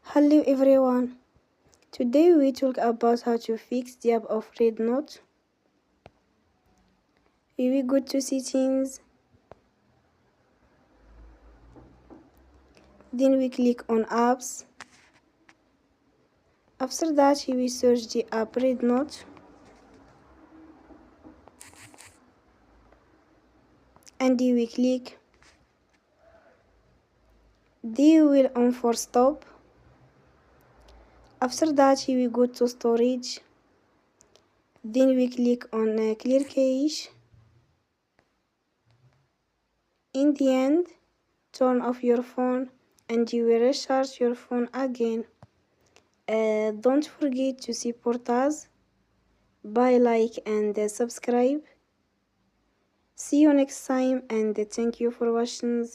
Hello everyone. Today we talk about how to fix the app of REDnote. We will go to settings. Then we click on apps. After that we will search the app REDnote. And we click. Then we will on for stop. After that we will go to storage. Then we click on clear cache. In the end, turn off your phone and you will recharge your phone again. Don't forget to support us by like and subscribe. See you next time and thank you for watching.